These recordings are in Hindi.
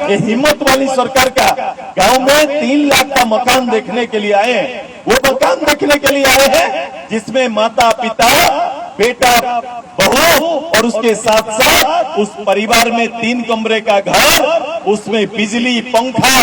ये हिम्मत वाली सरकार का गांव में 3 लाख का मकान देखने के लिए आए हैं। वो मकान देखने के लिए आए हैं जिसमें माता पिता बेटा बहू और उसके साथ साथ उस परिवार में 3 कमरे का घर, उसमें बिजली पंखा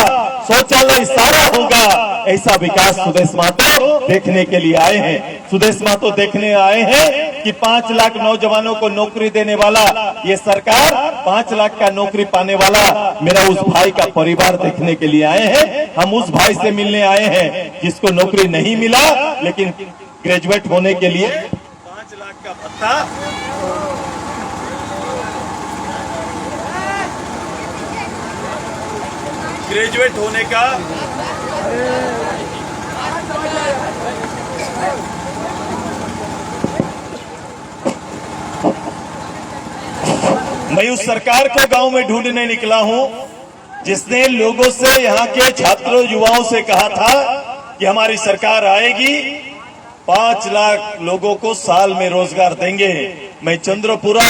शौचालय सारा होगा। ऐसा विकास सुदेश महतो देखने के लिए आए हैं। सुदेश महतो देखने आए हैं कि 5 लाख नौजवानों को नौकरी देने वाला ये सरकार 5 लाख का नौकरी पाने वाला मेरा उस भाई का परिवार देखने के लिए आए हैं। हम उस भाई से मिलने आए हैं जिसको नौकरी नहीं मिला, लेकिन ग्रेजुएट होने के लिए 5 लाख का भत्ता, ग्रेजुएट होने का मैं उस सरकार को गांव में ढूंढने निकला हूं जिसने लोगों से, यहां के छात्रों युवाओं से कहा था कि हमारी सरकार आएगी, 5 लाख लोगों को साल में रोजगार देंगे। मैं चंद्रपुरा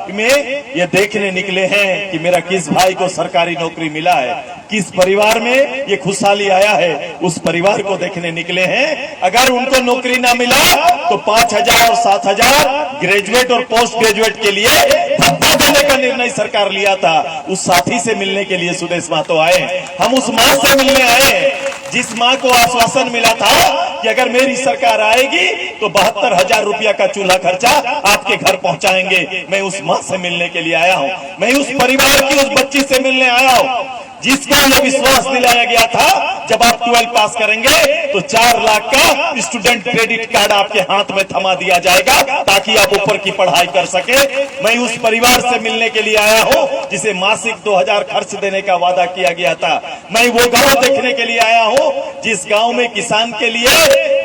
में ये देखने निकले हैं कि मेरा किस भाई को सरकारी नौकरी मिला है, किस परिवार में ये खुशहाली आया है, उस परिवार को देखने निकले हैं। अगर उनको नौकरी ना मिला तो 5,000 और 7,000 ग्रेजुएट और पोस्ट ग्रेजुएट के लिए भत्ता देने का निर्णय सरकार लिया था। उस साथी से मिलने के लिए सुदेश महतो आए। हम उस मां से मिलने आए जिस मां को आश्वासन मिला था कि अगर मेरी सरकार आएगी तो 72,000 रुपया का चूल्हा खर्चा आपके घर पहुंचाएंगे। मैं उस मां से मिलने के लिए आया हूं। मैं उस परिवार की उस बच्ची से मिलने आया हूं जिसको ये विश्वास दिलाया गया था जब आप 12 पास करेंगे तो 4 लाख का स्टूडेंट क्रेडिट कार्ड आपके हाथ में थमा दिया जाएगा ताकि आप ऊपर की पढ़ाई कर सके। मैं उस परिवार से मिलने के लिए आया हूं जिसे मासिक 2,000 खर्च देने का वादा किया गया था। मैं वो गांव देखने के लिए आया हूं जिस गांव में किसान के लिए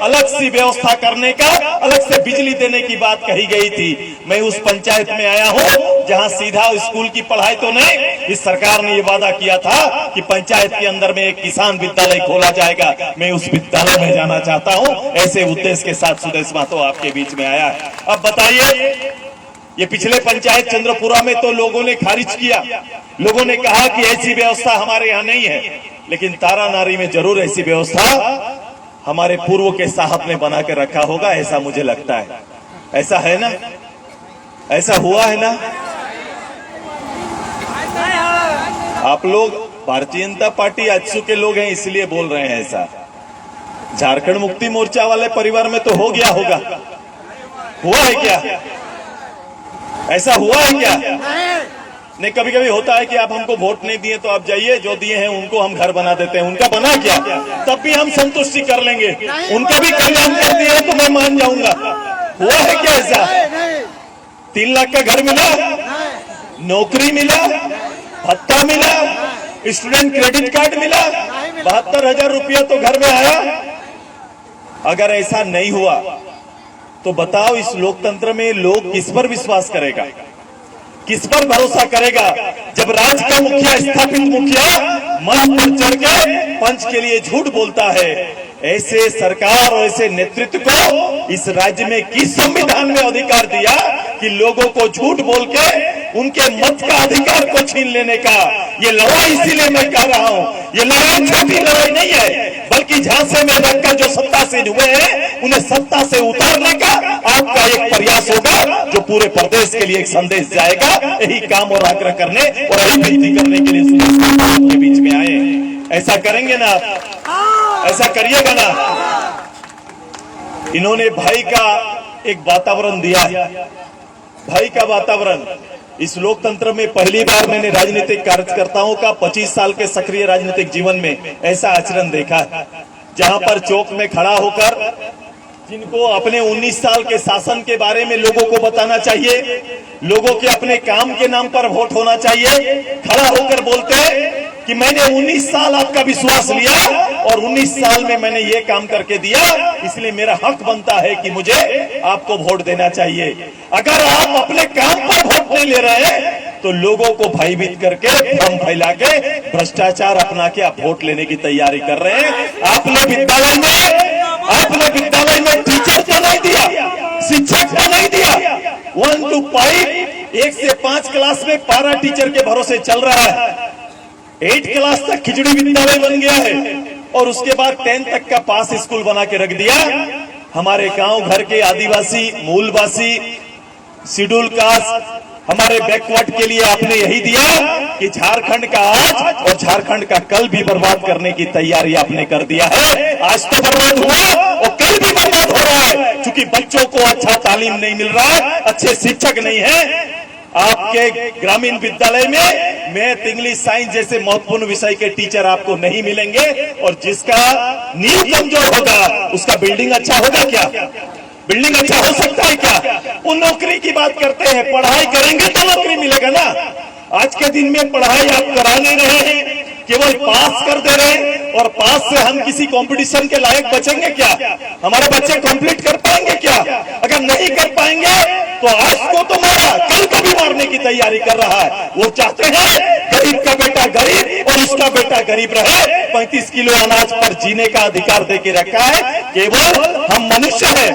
अलग सी व्यवस्था करने का, अलग से बिजली देने की बात कही गई थी। मैं उस पंचायत में आया हूं जहां सीधा स्कूल की पढ़ाई तो नहीं, इस सरकार ने ये वादा किया था कि पंचायत के अंदर में एक किसान विद्यालय खोला जाएगा। मैं उस विद्यालय में जाना चाहता हूं। ऐसे उद्देश्य के साथ सुदेश महतो आपके बीच में आया है। अब बताइए, ये पिछले पंचायत चंद्रपुरा में तो लोगों ने खारिज किया, लोगों ने कहा कि ऐसी व्यवस्था हमारे यहाँ नहीं है, लेकिन तारानारी में जरूर ऐसी व्यवस्था हमारे पूर्व के साहब ने बना के रखा होगा, ऐसा मुझे लगता है। ऐसा है ना? ऐसा हुआ है ना? आप लोग भारतीय जनता पार्टी आजसू के लोग हैं इसलिए बोल रहे हैं ऐसा। झारखंड मुक्ति मोर्चा वाले परिवार में तो हो गया होगा। हुआ है क्या? ऐसा हुआ है क्या? नहीं, कभी कभी होता है कि आप हमको वोट नहीं दिए तो आप जाइए, जो दिए हैं उनको हम घर बना देते हैं। उनका बना क्या? तब भी हम संतुष्टि कर लेंगे। उनका भी कल्याण कर दिया तो मैं मान जाऊंगा। हुआ है क्या ऐसा? 3 लाख का घर मिला, नौकरी मिला, भत्ता मिला, स्टूडेंट क्रेडिट कार्ड मिला, 72,000 रुपया तो घर में आया। अगर ऐसा नहीं हुआ तो बताओ, इस लोकतंत्र में लोग किस पर विश्वास करेगा, किस पर भरोसा करेगा? जब राज्य का मुखिया, स्थापित मुखिया मंच पर चढ़ के पंच के लिए झूठ बोलता है, ऐसे सरकार और ऐसे नेतृत्व को इस राज्य में किस संविधान में अधिकार दिया कि लोगों को झूठ बोल के उनके मत का अधिकार को छीन लेने का? ये लड़ाई इसीलिए मैं कह रहा हूं, ये लड़ाई छोटी लड़ाई नहीं है, बल्कि झांसे में रखकर जो सत्तासीन हुए हैं उन्हें सत्ता से उतारने का आपका एक प्रयास होगा, जो पूरे प्रदेश के लिए एक संदेश जाएगा। यही काम और आग्रह करने और यही विनती करने के लिए सुदेश के बीच में आए। ऐसा करेंगे ना? ऐसा करिएगा ना? इन्होंने भाई का एक वातावरण दिया है, भाई का वातावरण। इस लोकतंत्र में पहली बार मैंने राजनीतिक कार्यकर्ताओं का 25 साल के सक्रिय राजनीतिक जीवन में ऐसा आचरण देखा है, जहां पर चौक में खड़ा होकर जिनको अपने 19 साल के शासन के बारे में लोगों को बताना चाहिए, लोगों के अपने काम के नाम पर वोट होना चाहिए, खड़ा होकर बोलते हैं कि मैंने 19 साल आपका विश्वास लिया और 19 साल में मैंने ये काम करके दिया, इसलिए मेरा हक बनता है कि मुझे आपको वोट देना चाहिए। अगर आप अपने काम पर वोट नहीं ले रहे हैं तो लोगों को भयभीत करके, भ्रम फैला के, भ्रष्टाचार अपना के आप वोट लेने की तैयारी कर रहे हैं। आपने विद्यालय में टीचर तो नहीं दिया, शिक्षक तो नहीं दिया। 1 to 5, 1 से 5 क्लास में पारा टीचर के भरोसे चल रहा है। 8 क्लास तक खिचड़ी विद्यालय बन गया है और उसके बाद 10 तक का पास स्कूल बना के रख दिया। हमारे गांव घर के आदिवासी, मूलवासी, शेड्यूल कास्ट, हमारे बैकवर्ड के लिए आपने यही दिया कि झारखंड का आज और झारखंड का कल भी बर्बाद करने की तैयारी आपने कर दिया है। आज तो बर्बाद हुआ और कल भी बर्बाद हो रहा है, क्योंकि बच्चों को अच्छा तालीम नहीं मिल रहा है, अच्छे शिक्षक नहीं है। आपके ग्रामीण विद्यालय में मैथ, इंग्लिश, साइंस जैसे महत्वपूर्ण विषय के टीचर आपको नहीं मिलेंगे और जिसका नींव कमजोर होगा उसका बिल्डिंग अच्छा होगा क्या? बिल्डिंग अच्छा हो सकता है क्या? वो नौकरी की बात करते हैं, पढ़ाई करेंगे तो नौकरी मिलेगा ना। आज के दिन में पढ़ाई आप करा नहीं रहे हैं, केवल पास कर दे रहे हैं और पास से हम किसी कंपटीशन के लायक बचेंगे क्या? हमारे बच्चे कंप्लीट कर पाएंगे क्या? अगर नहीं कर पाएंगे तो आज को तो मारा, कल को भी मारने की तैयारी कर रहा है। वो चाहते हैं गरीब का बेटा गरीब और उसका बेटा गरीब रहे। 35 किलो अनाज पर जीने का अधिकार दे के रखा है। केवल हम मनुष्य हैं,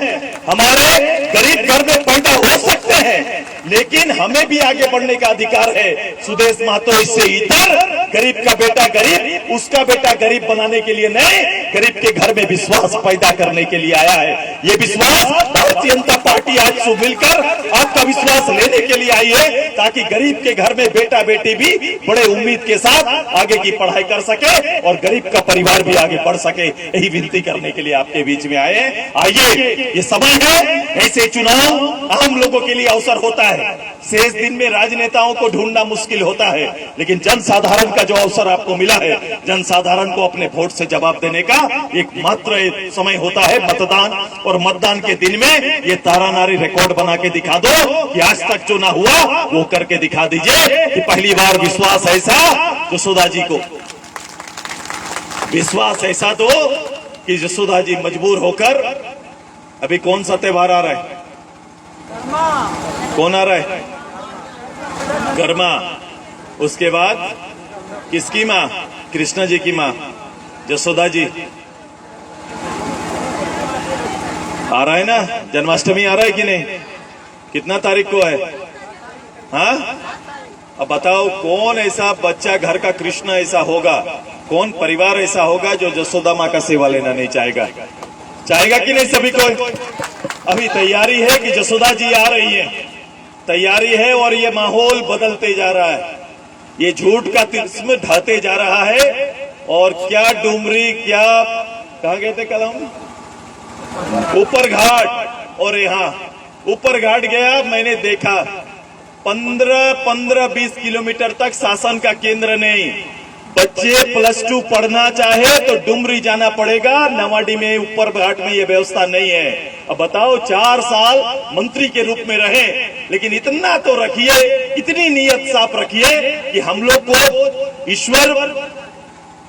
हमारे गरीब घर में पैदा हो सकते हैं, लेकिन हमें भी आगे बढ़ने का अधिकार है। सुदेश महतो इससे इधर गरीब का बेटा गरीब, उसका बेटा गरीब बनाने के लिए नहीं, गरीब के घर में विश्वास पैदा करने के लिए आया है। ये विश्वास भारतीय जनता पार्टी आज से मिलकर आपका विश्वास लेने के लिए आई है, ताकि गरीब के घर में बेटा बेटी भी बड़े उम्मीद के साथ आगे की पढ़ाई कर सके और गरीब का परिवार भी आगे बढ़ सके। यही विनती करने के लिए आपके बीच में आए। आइए, ये समय है, ऐसे चुनाव आम लोगों के लिए अवसर होता है। शेष दिन में राजनेताओं को ढूंढना मुश्किल होता है, लेकिन जनसाधारण का जो अवसर आपको मिला है, जनसाधारण को अपने वोट से जवाब देने का एक मात्र समय होता है मतदान। और मतदान के दिन में ये तारानारी रिकॉर्ड बना के दिखा दो कि आज तक जो ना हुआ वो करके दिखा दीजिए कि पहली बार विश्वास ऐसा जसोदा जी को, विश्वास ऐसा दो कि जसोदा जी मजबूर होकर, अभी कौन सा त्योहार आ रहा है? कौन आ रहा है? गरमा। उसके बाद किसकी माँ? कृष्ण जी की माँ जसोदा जी आ रहा है ना। जन्माष्टमी आ रहा है कि नहीं? कितना तारीख को है? हाँ, अब बताओ कौन ऐसा बच्चा घर का कृष्ण ऐसा होगा, कौन परिवार ऐसा होगा जो जसोदा माँ का सेवा लेना नहीं चाहेगा? चाहेगा कि नहीं सभी को? अभी तैयारी है कि जसोदा जी आ रही है, तैयारी है और ये माहौल बदलते जा रहा है, ये झूठ का तिस्म ढाते जा रहा है। और क्या डुमरी, क्या कहाँ गए थे कल हम? ऊपर घाट। और यहाँ ऊपर घाट गया, मैंने देखा 15-20 किलोमीटर तक शासन का केंद्र नहीं। बच्चे +2 पढ़ना चाहे तो डुमरी जाना पड़ेगा, नवाडी में ऊपर घाट में ये व्यवस्था नहीं है। अब बताओ, 4 साल मंत्री के रूप में रहे, लेकिन इतना तो रखिए, इतनी नीयत साफ रखिए कि हम लोग को ईश्वर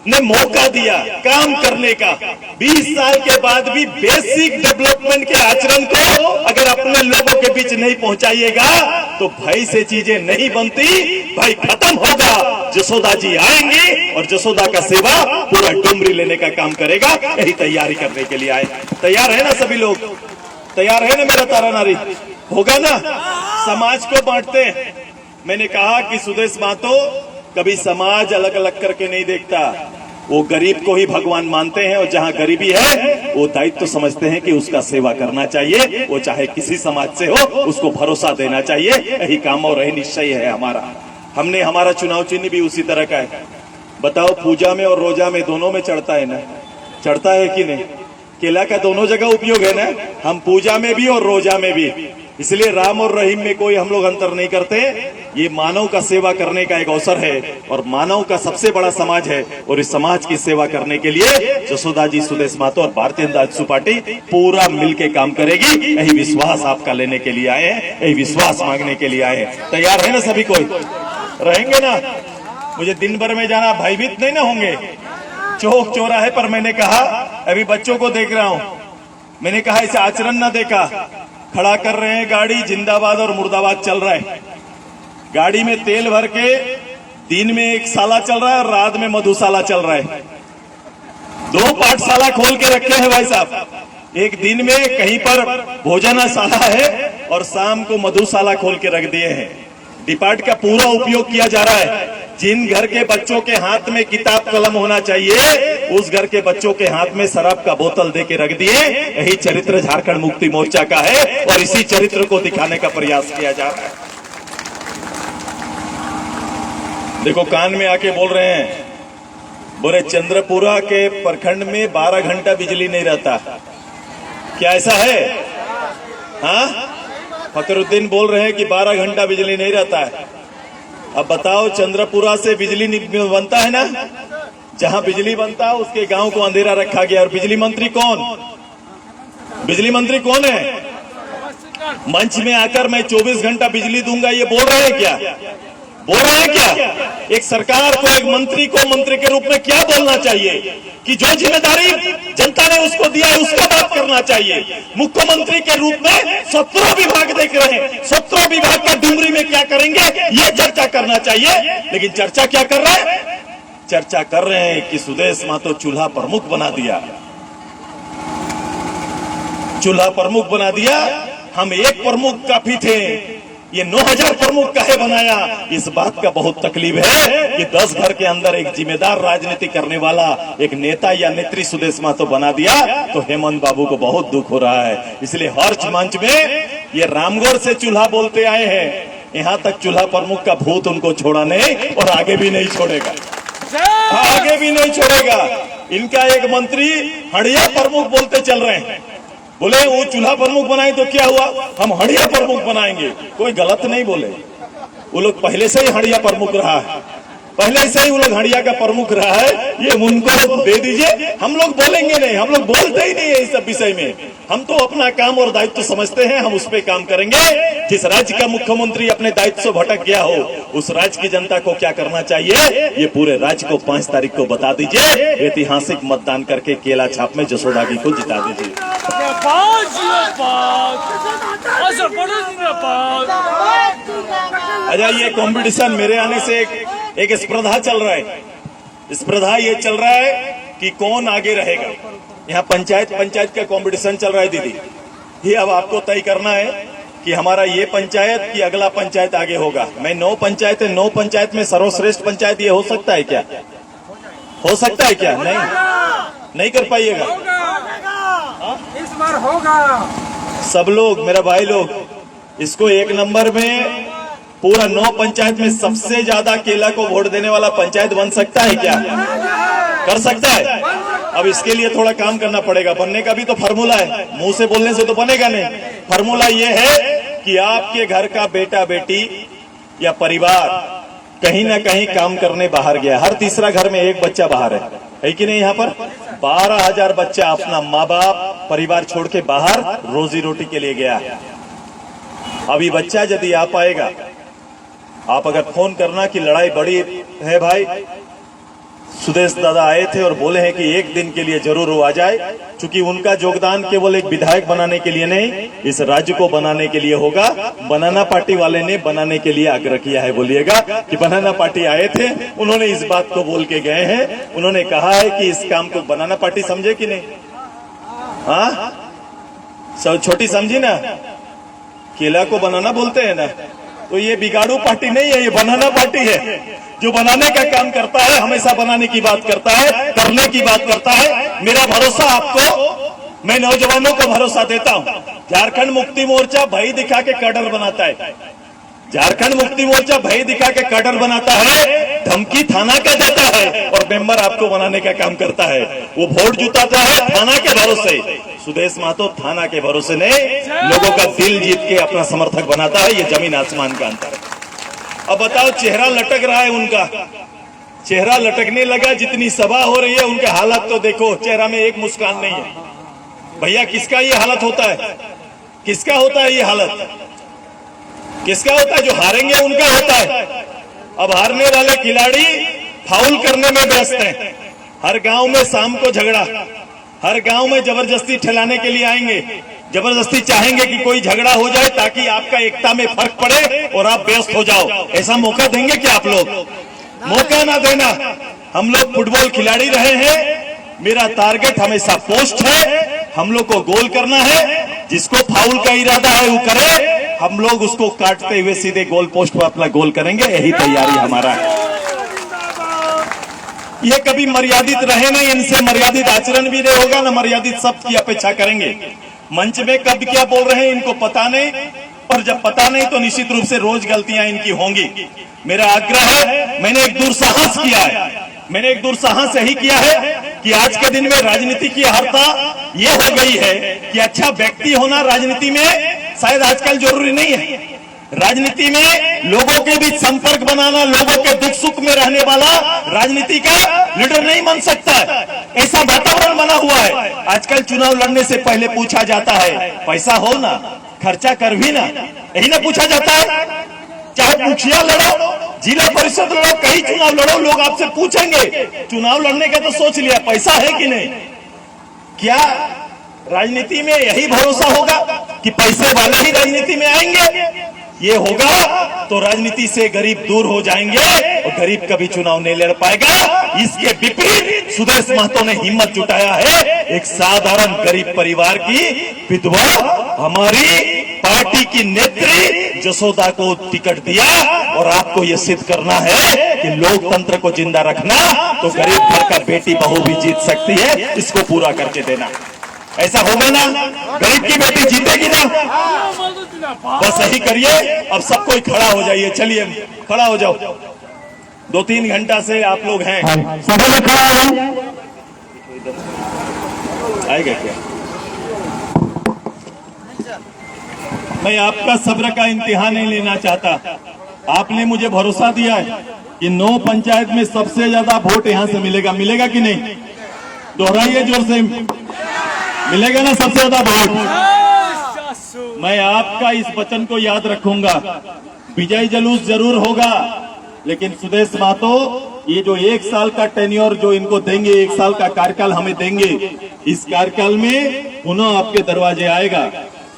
ने मौका दिया काम करने का। 20 साल के बाद भी बेसिक डेवलपमेंट के आचरण को अगर अपने लोगों के बीच नहीं पहुंचाइएगा तो भाई से चीजें नहीं बनती, भाई खत्म होगा। जसोदा जी आएंगी और जसोदा का सेवा पूरा डुमरी लेने का काम करेगा। यही तैयारी करने के लिए आए। तैयार है ना सभी लोग? तैयार है ना मेरा तारा नारी? होगा ना? समाज को बांटते हैं। मैंने कहा कि सुदेश महतो कभी समाज अलग अलग करके नहीं देखता, वो गरीब को ही भगवान मानते हैं और जहां गरीबी है वो दायित्व तो समझते हैं कि उसका सेवा करना चाहिए, वो चाहे किसी समाज से हो, उसको भरोसा देना चाहिए। यही काम और यही निश्चय है हमारा। हमने, हमारा चुनाव चिन्ह भी उसी तरह का है। बताओ, पूजा में और रोजा में दोनों में चढ़ता है ना? चढ़ता है कि नहीं? केला का दोनों जगह उपयोग है ना, हम पूजा में भी और रोजा में भी। इसलिए राम और रहीम में कोई हम लोग अंतर नहीं करते। ये मानव का सेवा करने का एक अवसर है और मानव का सबसे बड़ा समाज है, और इस समाज की सेवा करने के लिए जसोदा जी, सुदेश महतो और भारतीय जनता पार्टी पूरा मिलकर काम करेगी। यही विश्वास आपका लेने के लिए आए हैं, यही विश्वास मांगने के लिए आए हैं। तैयार है ना सभी? कोई रहेंगे ना? मुझे दिन भर में जाना, भयभीत नहीं ना होंगे। चौक चौराहे पर मैंने कहा, अभी बच्चों को देख रहा हूं, मैंने कहा ऐसे आचरण ना देखा, खड़ा कर रहे हैं गाड़ी, जिंदाबाद और मुर्दाबाद चल रहा है। गाड़ी में तेल भर के दिन में एक साला चल रहा है और रात में मधुशाला चल रहा है। 2 पाठशाला खोल के रखे हैं भाई साहब। एक दिन में कहीं पर भोजनशाला है और शाम को मधुशाला खोल के रख दिए हैं। डिपार्ट का पूरा उपयोग किया जा रहा है। जिन घर के बच्चों के हाथ में किताब कलम होना चाहिए, उस घर के बच्चों के हाथ में शराब का बोतल देके रख दिए। यही चरित्र झारखंड मुक्ति मोर्चा का है और इसी चरित्र को दिखाने का प्रयास किया जा रहा है। देखो, कान में आके बोल रहे हैं, बोले चंद्रपुरा के प्रखंड में 12 घंटा बिजली नहीं रहता। क्या ऐसा है? हाँ, फकरुद्दीन बोल रहे हैं कि 12 घंटा बिजली नहीं रहता है। अब बताओ, चंद्रपुरा से बिजली बनता है ना, जहां बिजली बनता है उसके गांव को अंधेरा रखा गया। और बिजली मंत्री कौन? बिजली मंत्री कौन है? मंच में आकर मैं 24 घंटा बिजली दूंगा ये बोल रहे हैं क्या? बोल रहे हैं क्या? एक सरकार को, एक मंत्री को मंत्री के रूप में क्या बोलना चाहिए कि जो जिम्मेदारी जनता ने उसको दिया है उसका बात करना चाहिए। मुख्यमंत्री के रूप में 17 विभाग देख रहे हैं, 17 विभाग का डुमरी में क्या करेंगे ये चर्चा करना चाहिए। लेकिन चर्चा क्या कर रहे हैं? चर्चा कर रहे हैं कि सुदेश महतो चूल्हा प्रमुख बना दिया, चूल्हा प्रमुख बना दिया। हम एक प्रमुख काफी थे, ये 9000 प्रमुख काहे बनाया? इस बात का बहुत तकलीफ है कि 10 घर के अंदर एक जिम्मेदार राजनीति करने वाला एक नेता या नेत्री सुदेश महतो बना दिया, तो हेमंत बाबू को बहुत दुख हो रहा है। इसलिए हर मंच में ये रामगढ़ से चूल्हा बोलते आए हैं, यहाँ तक चूल्हा प्रमुख का भूत उनको छोड़ा नहीं और आगे भी नहीं छोड़ेगा, आगे भी नहीं छोड़ेगा। इनका एक मंत्री हड़िया प्रमुख बोलते चल रहे हैं, बोले वो चूल्हा प्रमुख बनाए तो क्या हुआ, हम हड़िया प्रमुख बनाएंगे। कोई गलत नहीं बोले, वो लोग पहले से ही हड़िया प्रमुख रहा है, पहले से ही वो लोग हड़िया का प्रमुख रहा है, ये उनको दे दीजिए। हम लोग बोलेंगे नहीं, हम लोग बोलते ही नहीं है इस सब विषय में। हम तो अपना काम और दायित्व समझते हैं, हम उस पर काम करेंगे। जिस राज्य का मुख्यमंत्री अपने दायित्व से भटक गया हो, उस राज्य की जनता को क्या करना चाहिए ये पूरे राज्य को 5 तारीख को बता दीजिए। ऐतिहासिक मतदान करके केला छाप में जसोदागी को जिता दीजिए। अच्छा, ये कंपटीशन मेरे आने से एक स्पर्धा चल रहा है। स्पर्धा ये चल रहा है कि कौन आगे रहेगा। यहाँ पंचायत का कंपटीशन चल रहा है दीदी। ये अब आपको तय करना है कि हमारा ये पंचायत कि अगला पंचायत आगे होगा। मैं 9 पंचायत है, 9 पंचायत में सर्वश्रेष्ठ पंचायत ये हो सकता है क्या? हो सकता है क्या? नहीं कर पाइएगा। इस बार होगा। सब लोग, मेरा भाई लोग, इसको 1 नंबर में पूरा 9 पंचायत में सबसे ज्यादा केला को वोट देने वाला पंचायत बन सकता है क्या? कर सकता है। अब इसके लिए थोड़ा काम करना पड़ेगा। बनने का भी तो फार्मूला है, मुंह से बोलने से तो बनेगा नहीं। फार्मूला ये है कि आपके घर का बेटा बेटी या परिवार कहीं ना कहीं काम करने बाहर गया। हर तीसरा घर में एक बच्चा बाहर है कि नहीं? यहाँ पर 12,000 बच्चा अपना माँ बाप परिवार छोड़ के बाहर रोजी रोटी के लिए गया। अभी बच्चा यदि आ पाएगा, आप अगर फोन करना कि लड़ाई बड़ी है भाई, सुदेश दादा आए थे और बोले हैं कि एक दिन के लिए जरूर वो आ जाए, क्योंकि उनका योगदान केवल एक विधायक बनाने के लिए नहीं, इस राज्य को बनाने के लिए होगा। बनाना पार्टी वाले ने बनाने के लिए आग्रह किया है। बोलिएगा कि बनाना पार्टी आए थे, उन्होंने इस बात को बोल के गए हैं। उन्होंने कहा है कि इस काम को बनाना पार्टी समझे कि नहीं? हाँ, सब छोटी समझी ना, केला को बनाना बोलते हैं ना, तो ये बिगाड़ू पार्टी नहीं है, ये बनाना पार्टी है जो बनाने का काम करता है, हमेशा बनाने की बात करता है, करने की बात करता है। मेरा भरोसा आपको, मैं नौजवानों को भरोसा देता हूं। झारखंड मुक्ति मोर्चा भय दिखा के कैडर बनाता है, झारखंड मुक्ति मोर्चा भय दिखा के कैडर बनाता है, धमकी थाना का देता है और मेंबर आपको बनाने का काम करता है। वो वोट जुटाता है थाना के भरोसे। सुदेश महतो थाना के भरोसे नहीं, लोगों का दिल जीत के अपना समर्थक बनाता है। ये जमीन आसमान का अंतर है। अब बताओ, चेहरा लटक रहा है उनका, चेहरा लटकने लगा। जितनी सभा हो रही है उनके हालत तो देखो, चेहरा में एक मुस्कान नहीं है। भैया, किसका ये हालत होता है? किसका होता है ये हालत? किसका होता है? जो हारेंगे उनका होता है। अब हारने वाले खिलाड़ी फाउल करने में व्यस्त हैं। हर गांव में शाम को झगड़ा, हर गांव में जबरदस्ती ठहराने के लिए आएंगे, जबरदस्ती चाहेंगे कि कोई झगड़ा हो जाए ताकि आपका एकता में फर्क पड़े और आप व्यस्त हो जाओ। ऐसा मौका देंगे क्या आप लोग? मौका ना देना। हम लोग फुटबॉल खिलाड़ी रहे हैं, मेरा टारगेट हमेशा पोस्ट है। हम लोग को गोल करना है, जिसको फाउल का इरादा है वो करे, हम लोग उसको काटते हुए सीधे गोल पोस्ट पर अपना गोल करेंगे। यही तैयारी हमारा है। ये कभी मर्यादित रहे नहीं, इनसे मर्यादित आचरण भी नहीं होगा, ना मर्यादित शब्द की अपेक्षा करेंगे। मंच में कब क्या बोल रहे हैं इनको पता नहीं, और जब पता नहीं तो निश्चित रूप से रोज गलतियां इनकी होंगी। मेरा आग्रह है, मैंने एक दुस्साहस किया है, मैंने एक दुस्साहस यही किया है कि आज के दिन में राजनीति की हरता ये हो गई है कि अच्छा व्यक्ति होना राजनीति में शायद आजकल जरूरी नहीं है। राजनीति में लोगों के बीच संपर्क बनाना, लोगों के दुख सुख में रहने वाला राजनीति का लीडर नहीं बन सकता है, ऐसा वातावरण बना हुआ है। आजकल चुनाव लड़ने से पहले पूछा जाता है पैसा हो ना, खर्चा कर भी ना, यही ना पूछा जाता है। चाहे मुखिया लड़ो, जिला परिषद लड़ो, कहीं चुनाव लड़ो, लोग आपसे पूछेंगे चुनाव लड़ने का तो सोच लिया, पैसा है कि नहीं। क्या राजनीति में यही भरोसा होगा कि पैसे वाले ही राजनीति में आएंगे? ये होगा तो राजनीति से गरीब दूर हो जाएंगे और गरीब कभी चुनाव नहीं लड़ पाएगा। इसके विपरीत सुदेश महतो ने हिम्मत जुटाया है, एक साधारण गरीब परिवार की विधवा हमारी पार्टी की नेत्री जसोदा को टिकट दिया, और आपको यह सिद्ध करना है कि लोकतंत्र को जिंदा रखना तो गरीब घर का बेटी बहू भी जीत सकती है, इसको पूरा करके देना। ऐसा होगा ना, गरीब की बेटी जीतेगी ना, बस यही करिए। अब सब कोई खड़ा हो जाइए, चलिए खड़ा हो जाओ। 2-3 घंटा से आप लोग हैं, सभी लोग खड़ा हो जाओ। आएगा क्या? मैं आपका सब्र का इम्तिहान नहीं लेना चाहता। आपने मुझे भरोसा दिया है कि 9 पंचायत में सबसे ज्यादा वोट यहां से मिलेगा, मिलेगा कि नहीं? दोहराइए जोर से, मिलेगा ना सबसे ज्यादा वोट? मैं आपका इस वचन को याद रखूंगा। विजय जुलूस जरूर होगा, लेकिन सुदेश महतो ये जो 1 साल का टेन्योर जो इनको देंगे, 1 साल का कार्यकाल हमें देंगे, इस कार्यकाल में पुनः आपके दरवाजे आएगा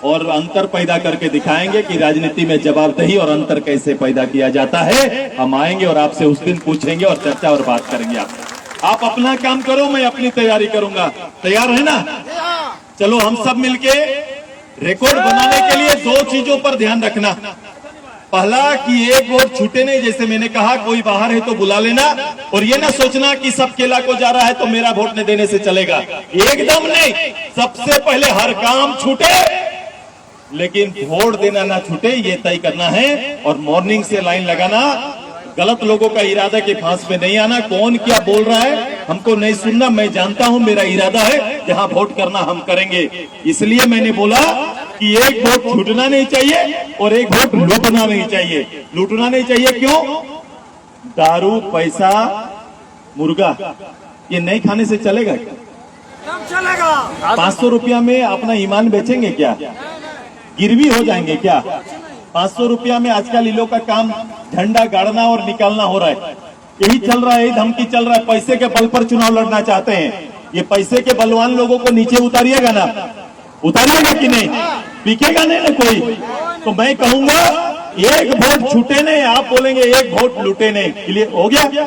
और अंतर पैदा करके दिखाएंगे कि राजनीति में जवाबदेही और अंतर कैसे पैदा किया जाता है। हम आएंगे और आपसे उस दिन पूछेंगे और चर्चा और बात करेंगे आपसे। आप अपना काम करो, मैं अपनी तैयारी करूंगा। तैयार है ना? चलो हम सब मिलके रिकॉर्ड बनाने के लिए 2 चीजों पर ध्यान रखना। पहला कि एक वोट छूटे नहीं, जैसे मैंने कहा कोई बाहर है तो बुला लेना, और ये ना सोचना कि सब केला को जा रहा है तो मेरा वोट नहीं देने से चलेगा, एकदम नहीं। सबसे पहले हर काम छूटे लेकिन वोट देना ना छूटे, ये तय करना है। और मॉर्निंग से लाइन लगाना, गलत लोगों का इरादा के फांस में नहीं आना। कौन क्या बोल रहा है हमको नहीं सुनना, मैं जानता हूं मेरा इरादा है, जहां वोट करना हम करेंगे। इसलिए मैंने बोला कि एक वोट छूटना नहीं चाहिए और एक वोट लूटना नहीं चाहिए। लूटना नहीं चाहिए क्यों? दारू, पैसा, मुर्गा ये नहीं खाने से चलेगा क्या? चलेगा। 500 रुपया में अपना ईमान बेचेंगे क्या? गिरवी हो जाएंगे क्या? 500 रुपया में आजकल इन लोग का काम झंडा गाड़ना और निकालना हो रहा है, यही चल रहा है, यही धमकी चल रहा है। पैसे के बल पर चुनाव लड़ना चाहते हैं। ये पैसे के बलवान लोगों को नीचे उतारिएगा ना, उतारिएगा कि नहीं? बिकेगा नहीं ना कोई। तो मैं कहूंगा एक वोट छूटे नहीं, आप बोलेंगे एक वोट लूटे नहीं। क्लियर हो गया?